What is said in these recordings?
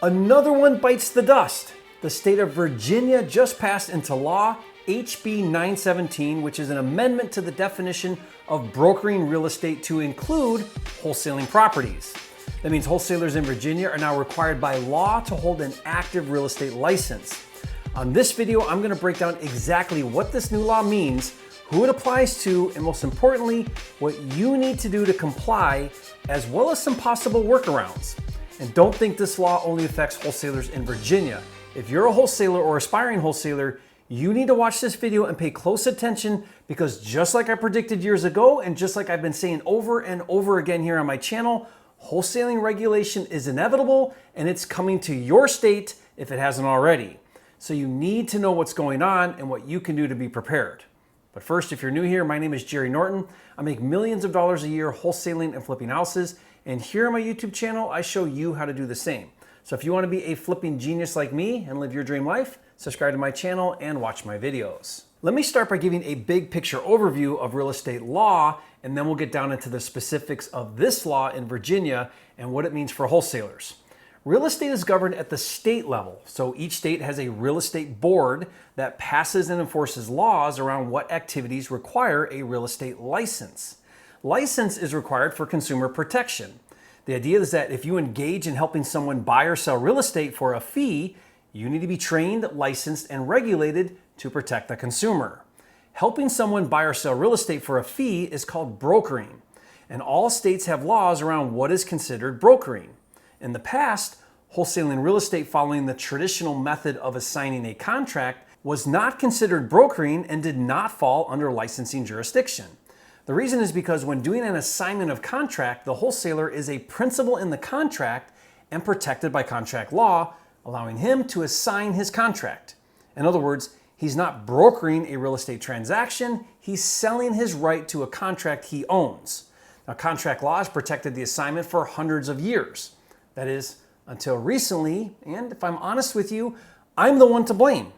Another one bites the dust. The state of Virginia just passed into law HB 917, which is an amendment to the definition of brokering real estate to include wholesaling properties. That means wholesalers in Virginia are now required by law to hold an active real estate license. On this video, I'm going to break down exactly what this new law means, who it applies to, and most importantly, what you need to do to comply, as well as some possible workarounds. And don't think this law only affects wholesalers in Virginia. If you're a wholesaler or aspiring wholesaler, you need to watch this video and pay close attention, because just like I predicted years ago, and just like I've been saying over and over again here on my channel, wholesaling regulation is inevitable and it's coming to your state if it hasn't already. So you need to know what's going on and what you can do to be prepared. But first, if you're new here, my name is Jerry Norton. I make millions of dollars a year wholesaling and flipping houses. And here on my YouTube channel, I show you how to do the same. So if you want to be a flipping genius like me and live your dream life, subscribe to my channel and watch my videos. Let me start by giving a big picture overview of real estate law, and then we'll get down into the specifics of this law in Virginia and what it means for wholesalers. Real estate is governed at the state level, so each state has a real estate board that passes and enforces laws around what activities require a real estate license. License is required for consumer protection. The idea is that if you engage in helping someone buy or sell real estate for a fee, you need to be trained, licensed, and regulated to protect the consumer. Helping someone buy or sell real estate for a fee is called brokering, and all states have laws around what is considered brokering. In the past, wholesaling real estate following the traditional method of assigning a contract was not considered brokering and did not fall under licensing jurisdiction. The reason is because when doing an assignment of contract, the wholesaler is a principal in the contract and protected by contract law, allowing him to assign his contract. In other words, he's not brokering a real estate transaction, he's selling his right to a contract he owns. Now, contract law has protected the assignment for hundreds of years. That is, until recently, and if I'm honest with you, I'm the one to blame.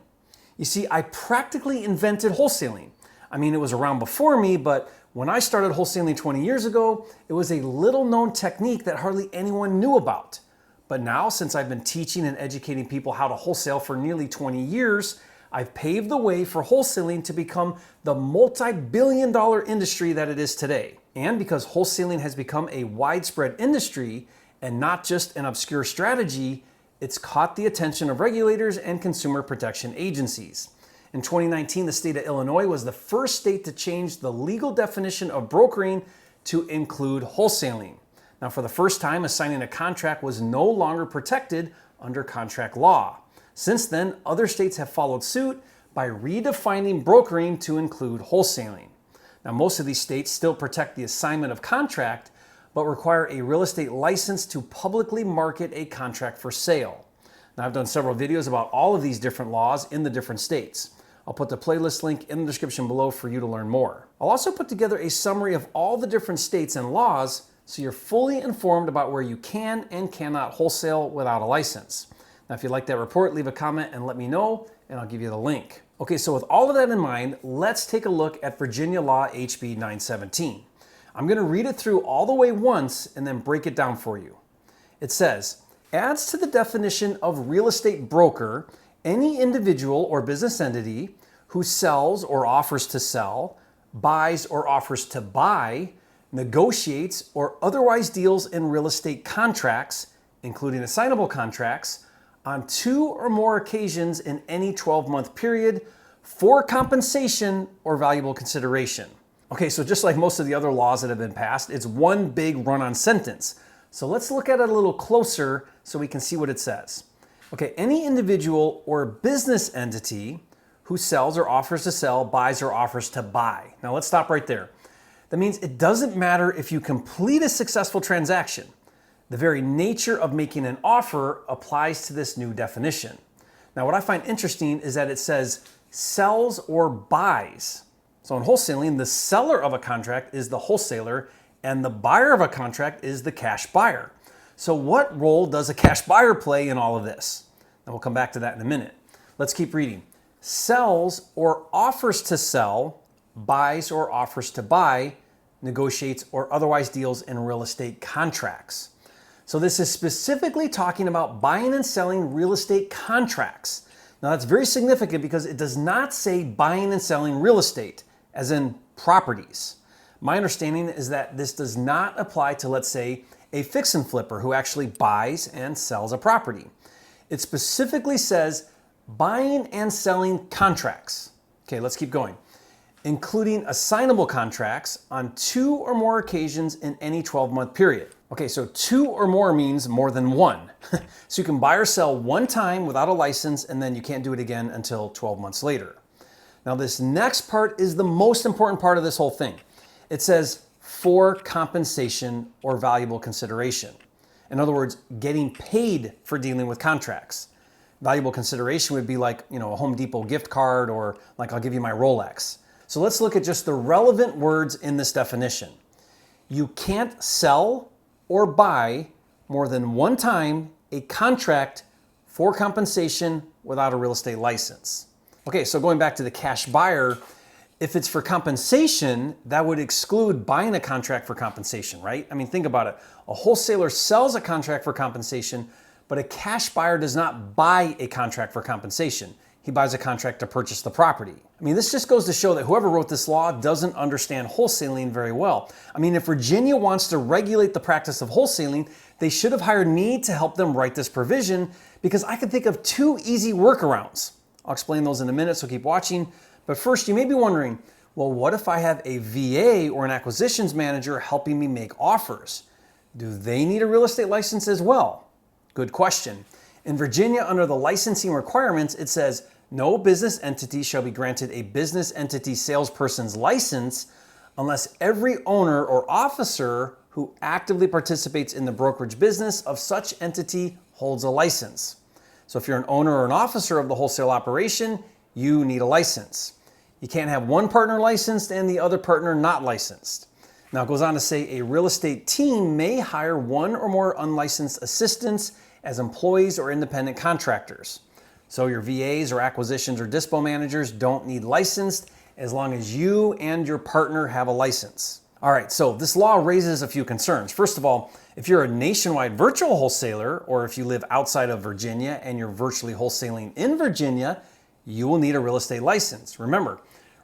You see, I practically invented wholesaling. I mean, it was around before me, but when I started wholesaling 20 years ago, it was a little known technique that hardly anyone knew about. But now, since I've been teaching and educating people how to wholesale for nearly 20 years, I've paved the way for wholesaling to become the multi-billion-dollar industry that it is today. And because wholesaling has become a widespread industry and not just an obscure strategy, it's caught the attention of regulators and consumer protection agencies. In 2019, the state of Illinois was the first state to change the legal definition of brokering to include wholesaling. Now, for the first time, assigning a contract was no longer protected under contract law. Since then, other states have followed suit by redefining brokering to include wholesaling. Now, most of these states still protect the assignment of contract, but require a real estate license to publicly market a contract for sale. Now, I've done several videos about all of these different laws in the different states. I'll put the playlist link in the description below for you to learn more. I'll also put together a summary of all the different states and laws so you're fully informed about where you can and cannot wholesale without a license. Now, if you'd like that report, leave a comment and let me know, and I'll give you the link. Okay, so with all of that in mind, let's take a look at Virginia Law HB 917. I'm going to read it through all the way once and then break it down for you. It says, adds to the definition of real estate broker any individual or business entity who sells or offers to sell, buys or offers to buy, negotiates or otherwise deals in real estate contracts, including assignable contracts, on 2 or more occasions in any 12-month period for compensation or valuable consideration. Okay, so just like most of the other laws that have been passed, it's one big run-on sentence. So let's look at it a little closer so we can see what it says. Okay, any individual or business entity who sells or offers to sell, buys or offers to buy. Now let's stop right there. That means it doesn't matter if you complete a successful transaction. The very nature of making an offer applies to this new definition. Now, what I find interesting is that it says sells or buys. So in wholesaling, the seller of a contract is the wholesaler and the buyer of a contract is the cash buyer. So what role does a cash buyer play in all of this? And we'll come back to that in a minute. Let's keep reading. Sells or offers to sell, buys or offers to buy, negotiates or otherwise deals in real estate contracts. So this is specifically talking about buying and selling real estate contracts. Now that's very significant because it does not say buying and selling real estate, as in properties. My understanding is that this does not apply to, let's say, a fix and flipper who actually buys and sells a property. It specifically says buying and selling contracts. Okay, let's keep going. Including assignable contracts on 2 or more occasions in any 12-month period. Okay, so 2 or more means more than one. So you can buy or sell one time without a license, and then you can't do it again until 12 months later. Now this next part is the most important part of this whole thing. It says for compensation or valuable consideration. In other words, getting paid for dealing with contracts. Valuable consideration would be like, a Home Depot gift card, or like I'll give you my Rolex. So let's look at just the relevant words in this definition. You can't sell or buy more than one time a contract for compensation without a real estate license. Okay, so going back to the cash buyer, if it's for compensation, that would exclude buying a contract for compensation, right? I mean, think about it. A wholesaler sells a contract for compensation, but a cash buyer does not buy a contract for compensation. He buys a contract to purchase the property. I mean, this just goes to show that whoever wrote this law doesn't understand wholesaling very well. I mean, if Virginia wants to regulate the practice of wholesaling, they should have hired me to help them write this provision, because I can think of 2 easy workarounds. I'll explain those in a minute, so keep watching. But first, you may be wondering, well, what if I have a VA or an acquisitions manager helping me make offers? Do they need a real estate license as well? Good question. In Virginia, under the licensing requirements, it says no business entity shall be granted a business entity salesperson's license unless every owner or officer who actively participates in the brokerage business of such entity holds a license. So if you're an owner or an officer of the wholesale operation, you need a license. You can't have one partner licensed and the other partner not licensed. Now it goes on to say a real estate team may hire 1 or more unlicensed assistants as employees or independent contractors. So your VAs or acquisitions or dispo managers don't need licensed as long as you and your partner have a license. All right, so this law raises a few concerns. First of all, if you're a nationwide virtual wholesaler, or if you live outside of Virginia and you're virtually wholesaling in Virginia, you will need a real estate license. Remember,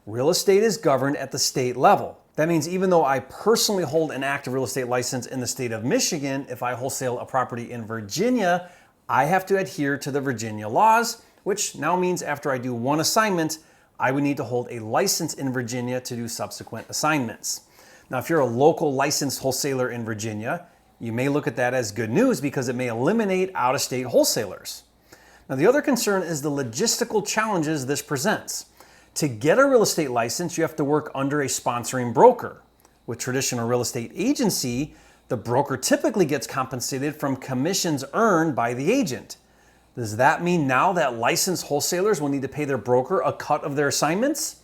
real estate is governed at the state level. That means even though I personally hold an active real estate license in the state of Michigan, if I wholesale a property in Virginia, I have to adhere to the Virginia laws, which now means after I do one assignment, I would need to hold a license in Virginia to do subsequent assignments. Now, if you're a local licensed wholesaler in Virginia, you may look at that as good news because it may eliminate out-of-state wholesalers. Now, the other concern is the logistical challenges this presents. To get a real estate license, you have to work under a sponsoring broker. With traditional real estate agency, the broker typically gets compensated from commissions earned by the agent. Does that mean now that licensed wholesalers will need to pay their broker a cut of their assignments?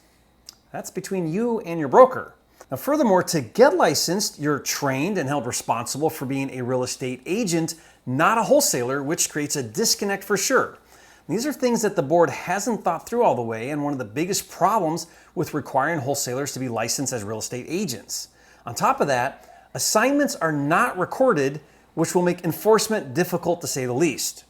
That's between you and your broker. Now, furthermore, to get licensed, you're trained and held responsible for being a real estate agent, not a wholesaler, which creates a disconnect for sure. These are things that the board hasn't thought through all the way, and one of the biggest problems with requiring wholesalers to be licensed as real estate agents. On top of that, assignments are not recorded, which will make enforcement difficult to say the least.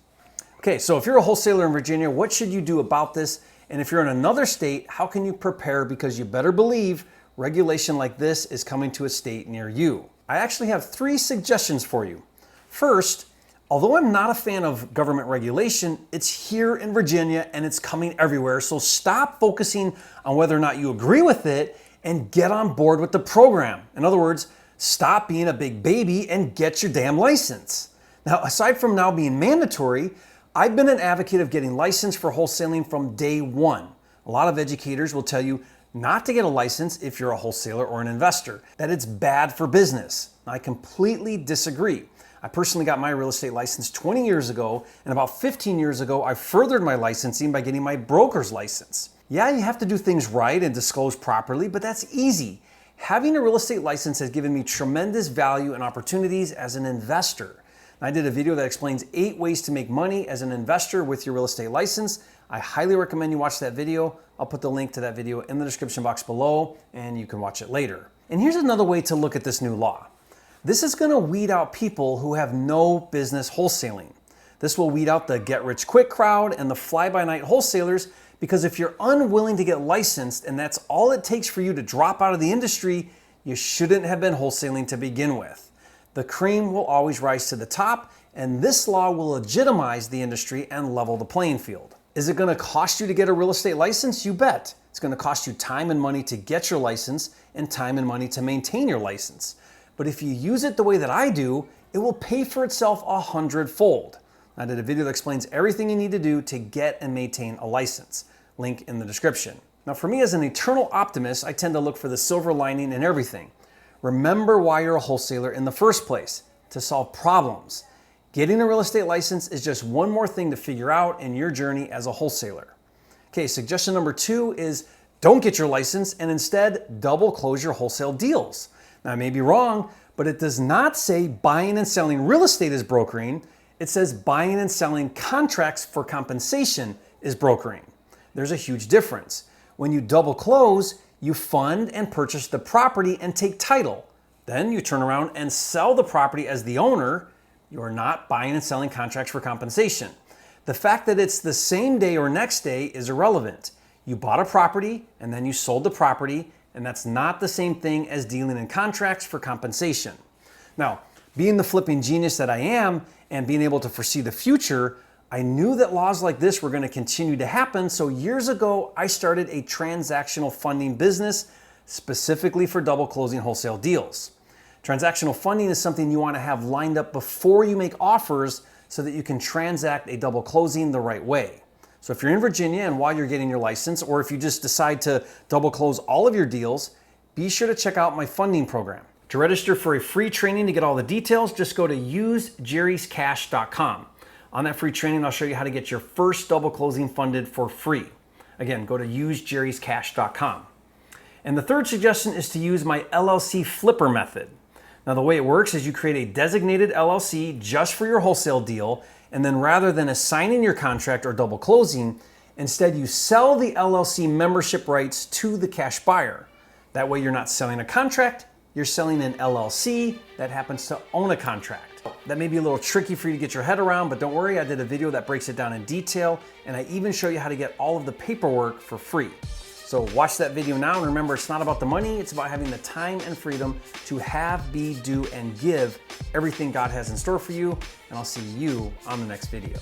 Okay, so if you're a wholesaler in Virginia, what should you do about this? And if you're in another state, how can you prepare? Because you better believe regulation like this is coming to a state near you. I actually have 3 suggestions for you. First, although I'm not a fan of government regulation, it's here in Virginia and it's coming everywhere. So stop focusing on whether or not you agree with it and get on board with the program. In other words, stop being a big baby and get your damn license. Now, aside from now being mandatory, I've been an advocate of getting licensed for wholesaling from day one. A lot of educators will tell you not to get a license if you're a wholesaler or an investor, that it's bad for business. I completely disagree. I personally got my real estate license 20 years ago, and about 15 years ago, I furthered my licensing by getting my broker's license. Yeah, you have to do things right and disclose properly, but that's easy. Having a real estate license has given me tremendous value and opportunities as an investor. I did a video that explains 8 ways to make money as an investor with your real estate license. I highly recommend you watch that video. I'll put the link to that video in the description box below, and you can watch it later. And here's another way to look at this new law. This is gonna weed out people who have no business wholesaling. This will weed out the get-rich-quick crowd and the fly-by-night wholesalers, because if you're unwilling to get licensed and that's all it takes for you to drop out of the industry, you shouldn't have been wholesaling to begin with. The cream will always rise to the top, and this law will legitimize the industry and level the playing field. Is it gonna cost you to get a real estate license? You bet. It's gonna cost you time and money to get your license and time and money to maintain your license. But if you use it the way that I do, it will pay for itself 100-fold. I did a video that explains everything you need to do to get and maintain a license. Link in the description. Now for me as an eternal optimist, I tend to look for the silver lining in everything. Remember why you're a wholesaler in the first place, to solve problems. Getting a real estate license is just one more thing to figure out in your journey as a wholesaler. Okay, suggestion number 2 is don't get your license and instead double close your wholesale deals. Now I may be wrong, but it does not say buying and selling real estate is brokering. It says buying and selling contracts for compensation is brokering. There's a huge difference. When you double close, you fund and purchase the property and take title. Then you turn around and sell the property as the owner. You are not buying and selling contracts for compensation. The fact that it's the same day or next day is irrelevant. You bought a property and then you sold the property, and that's not the same thing as dealing in contracts for compensation. Now, being the flipping genius that I am and being able to foresee the future, I knew that laws like this were going to continue to happen, so years ago I started a transactional funding business specifically for double closing wholesale deals. Transactional funding is something you want to have lined up before you make offers so that you can transact a double closing the right way. So if you're in Virginia and while you're getting your license, or if you just decide to double close all of your deals, be sure to check out my funding program. To register for a free training to get all the details, just go to usejerryscash.com. On that free training, I'll show you how to get your first double closing funded for free. Again, go to usejerryscash.com. And the third suggestion is to use my LLC flipper method. Now the way it works is you create a designated LLC just for your wholesale deal, and then rather than assigning your contract or double closing, instead you sell the LLC membership rights to the cash buyer. That way you're not selling a contract, you're selling an LLC that happens to own a contract. That may be a little tricky for you to get your head around, but don't worry, I did a video that breaks it down in detail, and I even show you how to get all of the paperwork for free. So watch that video now, and remember, it's not about the money, it's about having the time and freedom to have, be, do, and give everything God has in store for you, and I'll see you on the next video.